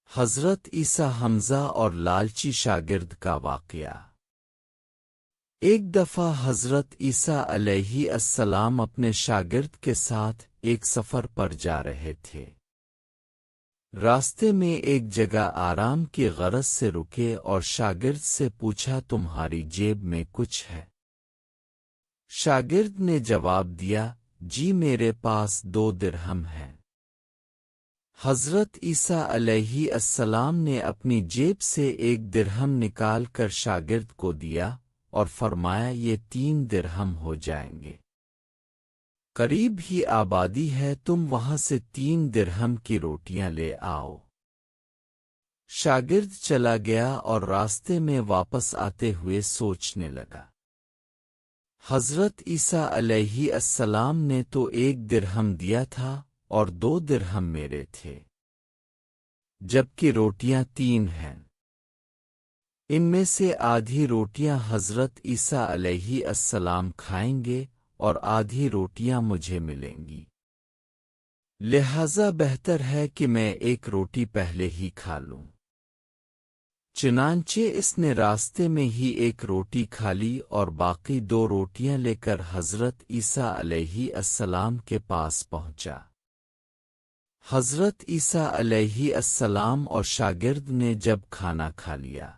حضرت عیسیٰ حمزہ اور لالچی شاگرد کا واقعہ۔ ایک دفعہ حضرت عیسیٰ علیہ السلام اپنے شاگرد کے ساتھ ایک سفر پر جا رہے تھے۔ راستے میں ایک جگہ آرام کی غرض سے رکے اور شاگرد سے پوچھا، تمہاری جیب میں کچھ ہے؟ شاگرد نے جواب دیا، جی میرے پاس 2 درہم ہیں۔ حضرت عیسیٰ علیہ السلام نے اپنی جیب سے 1 درہم نکال کر شاگرد کو دیا اور فرمایا، یہ 3 درہم ہو جائیں گے۔ قریب ہی آبادی ہے، تم وہاں سے 3 درہم کی روٹیاں لے آؤ۔ شاگرد چلا گیا اور راستے میں واپس آتے ہوئے سوچنے لگا، حضرت عیسیٰ علیہ السلام نے تو 1 درہم دیا تھا اور 2 درہم میرے تھے، جبکہ روٹیاں 3 ہیں۔ ان میں سے آدھی روٹیاں حضرت عیسیٰ علیہ السلام کھائیں گے اور آدھی روٹیاں مجھے ملیں گی، لہذا بہتر ہے کہ میں 1 روٹی پہلے ہی کھا لوں۔ چنانچہ اس نے راستے میں ہی 1 روٹی کھا لی اور باقی 2 روٹیاں لے کر حضرت عیسیٰ علیہ السلام کے پاس پہنچا۔ حضرت عیسیٰ علیہ السلام اور شاگرد نے جب کھانا کھا لیا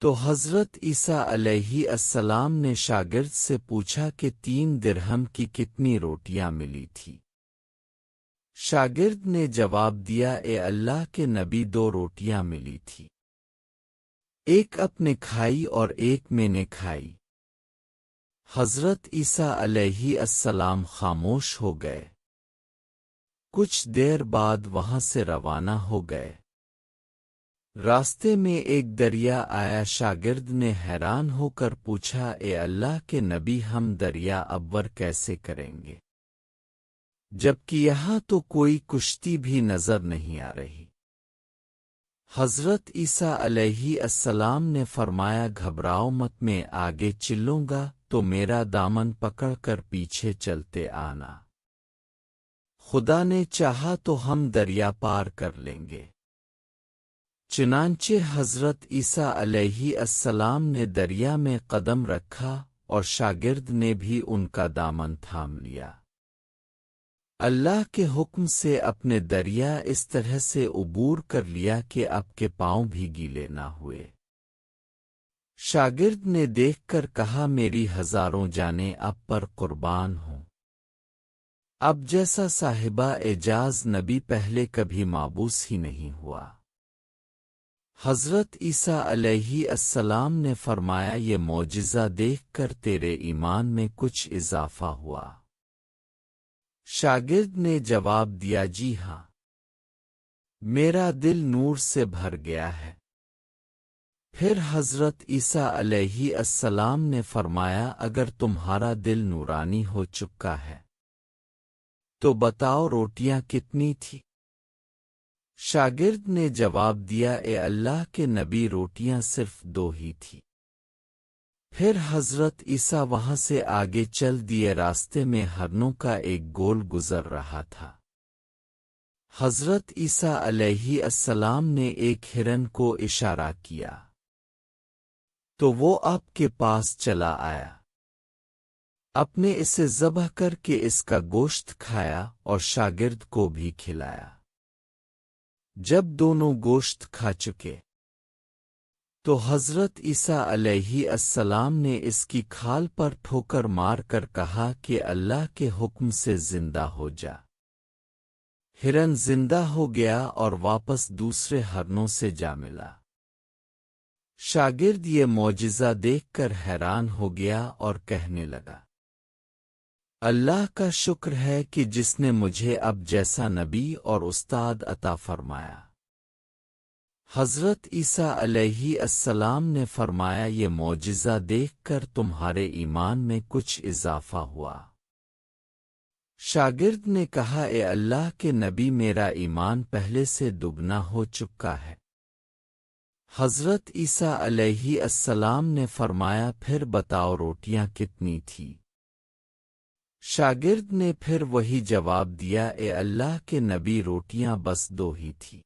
تو حضرت عیسیٰ علیہ السلام نے شاگرد سے پوچھا کہ 3 درہم کی کتنی روٹیاں ملی تھی؟ شاگرد نے جواب دیا، اے اللہ کے نبی، 2 روٹیاں ملی تھی، 1 آپ نے کھائی اور 1 میں نے کھائی۔ حضرت عیسیٰ علیہ السلام خاموش ہو گئے۔ کچھ دیر بعد وہاں سے روانہ ہو گئے۔ راستے میں ایک دریا آیا، شاگرد نے حیران ہو کر پوچھا، اے اللہ کے نبی، ہم دریا عبور کیسے کریں گے، جبکہ یہاں تو کوئی کشتی بھی نظر نہیں آ رہی؟ حضرت عیسیٰ علیہ السلام نے فرمایا، گھبراؤ مت، میں آگے چلوں گا تو میرا دامن پکڑ کر پیچھے چلتے آنا، خدا نے چاہا تو ہم دریا پار کر لیں گے۔ چنانچہ حضرت عیسیٰ علیہ السلام نے دریا میں قدم رکھا اور شاگرد نے بھی ان کا دامن تھام لیا۔ اللہ کے حکم سے اپنے دریا اس طرح سے عبور کر لیا کہ آپ کے پاؤں بھی گیلے نہ ہوئے۔ شاگرد نے دیکھ کر کہا، میری ہزاروں جانیں آپ پر قربان ہوں، اب جیسا صاحبہ اعجاز نبی پہلے کبھی مابوس ہی نہیں ہوا۔ حضرت عیسیٰ علیہ السلام نے فرمایا، یہ معجزہ دیکھ کر تیرے ایمان میں کچھ اضافہ ہوا؟ شاگرد نے جواب دیا، جی ہاں، میرا دل نور سے بھر گیا ہے۔ پھر حضرت عیسیٰ علیہ السلام نے فرمایا، اگر تمہارا دل نورانی ہو چکا ہے تو بتاؤ روٹیاں کتنی تھی؟ شاگرد نے جواب دیا، اے اللہ کے نبی، روٹیاں صرف 2 ہی تھی۔ پھر حضرت عیسیٰ وہاں سے آگے چل دیے۔ راستے میں ہرنوں کا ایک گول گزر رہا تھا۔ حضرت عیسیٰ علیہ السلام نے ایک ہرن کو اشارہ کیا تو وہ آپ کے پاس چلا آیا۔ آپ نے اسے ذبح کر کے اس کا گوشت کھایا اور شاگرد کو بھی کھلایا۔ جب دونوں گوشت کھا چکے تو حضرت عیسیٰ علیہ السلام نے اس کی کھال پر ٹھوکر مار کر کہا کہ اللہ کے حکم سے زندہ ہو جا۔ ہرن زندہ ہو گیا اور واپس دوسرے ہرنوں سے جا ملا۔ شاگرد یہ معجزہ دیکھ کر حیران ہو گیا اور کہنے لگا، اللہ کا شکر ہے کہ جس نے مجھے اب جیسا نبی اور استاد عطا فرمایا۔ حضرت عیسیٰ علیہ السلام نے فرمایا، یہ معجزہ دیکھ کر تمہارے ایمان میں کچھ اضافہ ہوا؟ شاگرد نے کہا، اے اللہ کے نبی، میرا ایمان پہلے سے دگنا ہو چکا ہے۔ حضرت عیسیٰ علیہ السلام نے فرمایا، پھر بتاؤ روٹیاں کتنی تھی؟ شاگرد نے پھر وہی جواب دیا، اے اللہ کے نبی، روٹیاں بس 2 ہی تھی۔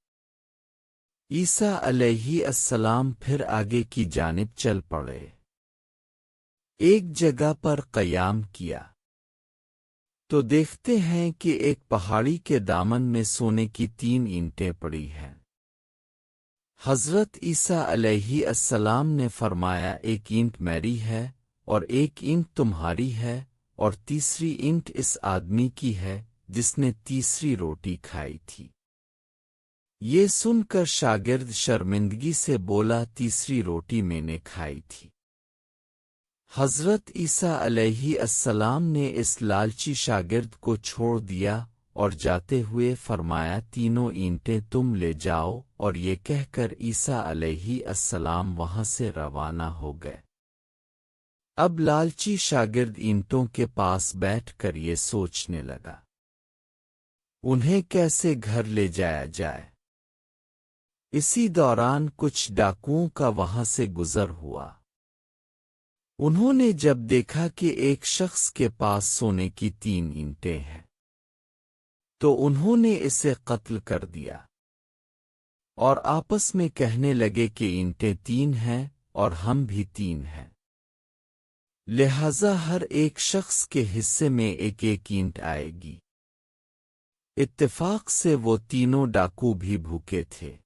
عیسیٰ علیہ السلام پھر آگے کی جانب چل پڑے، ایک جگہ پر قیام کیا تو دیکھتے ہیں کہ ایک پہاڑی کے دامن میں سونے کی 3 اینٹیں پڑی ہیں۔ حضرت عیسیٰ علیہ السلام نے فرمایا، ایک اینٹ میری ہے اور ایک اینٹ تمہاری ہے، اور تیسری اینٹ اس آدمی کی ہے جس نے تیسری روٹی کھائی تھی۔ یہ سن کر شاگرد شرمندگی سے بولا، تیسری روٹی میں نے کھائی تھی۔ حضرت عیسیٰ علیہ السلام نے اس لالچی شاگرد کو چھوڑ دیا اور جاتے ہوئے فرمایا، تینوں اینٹیں تم لے جاؤ، اور یہ کہہ کر عیسیٰ علیہ السلام وہاں سے روانہ ہو گئے۔ اب لالچی شاگرد اینٹوں کے پاس بیٹھ کر یہ سوچنے لگا، انہیں کیسے گھر لے جایا جائے۔ اسی دوران کچھ ڈاکوؤں کا وہاں سے گزر ہوا۔ انہوں نے جب دیکھا کہ ایک شخص کے پاس سونے کی 3 اینٹیں ہیں تو انہوں نے اسے قتل کر دیا، اور آپس میں کہنے لگے کہ اینٹیں 3 ہیں اور ہم بھی 3 ہیں، لہذا ہر ایک شخص کے حصے میں ایک ایک اینٹ آئے گی۔ اتفاق سے وہ تینوں ڈاکو بھی بھوکے تھے۔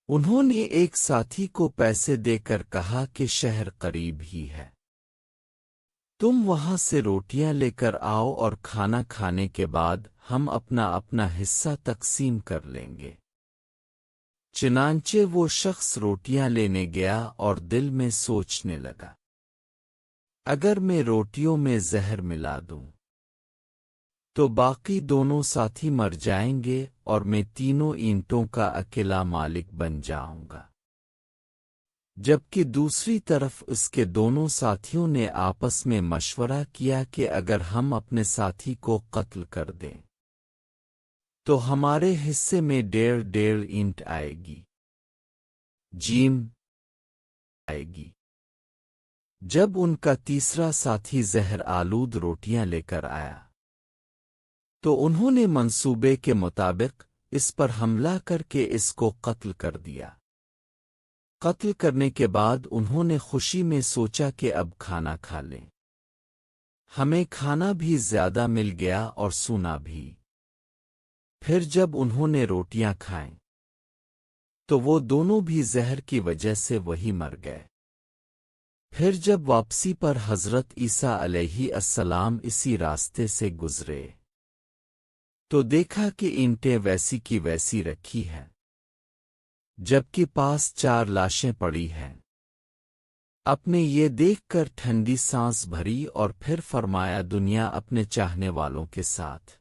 انہوں نے ایک ساتھی کو پیسے دے کر کہا کہ شہر قریب ہی ہے، تم وہاں سے روٹیاں لے کر آؤ اور کھانا کھانے کے بعد ہم اپنا اپنا حصہ تقسیم کر لیں گے۔ چنانچہ وہ شخص روٹیاں لینے گیا اور دل میں سوچنے لگا، اگر میں روٹیوں میں زہر ملا دوں تو باقی دونوں ساتھی مر جائیں گے اور میں تینوں اینٹوں کا اکیلا مالک بن جاؤں گا۔ جبکہ دوسری طرف اس کے دونوں ساتھیوں نے آپس میں مشورہ کیا کہ اگر ہم اپنے ساتھی کو قتل کر دیں تو ہمارے حصے میں 1.5 اینٹ آئے گی۔ آئے گی۔ جب ان کا تیسرا ساتھی زہر آلود روٹیاں لے کر آیا تو انہوں نے منصوبے کے مطابق اس پر حملہ کر کے اس کو قتل کر دیا۔ قتل کرنے کے بعد انہوں نے خوشی میں سوچا کہ اب کھانا کھا لیں، ہمیں کھانا بھی زیادہ مل گیا اور سونا بھی۔ پھر جب انہوں نے روٹیاں کھائیں تو وہ دونوں بھی زہر کی وجہ سے وہی مر گئے۔ پھر جب واپسی پر حضرت عیسیٰ علیہ السلام اسی راستے سے گزرے تو دیکھا کہ اینٹیں ویسی کی ویسی رکھی ہیں، جبکہ پاس 4 لاشیں پڑی ہیں۔ اپنے یہ دیکھ کر ٹھنڈی سانس بھری اور پھر فرمایا، دنیا اپنے چاہنے والوں کے ساتھ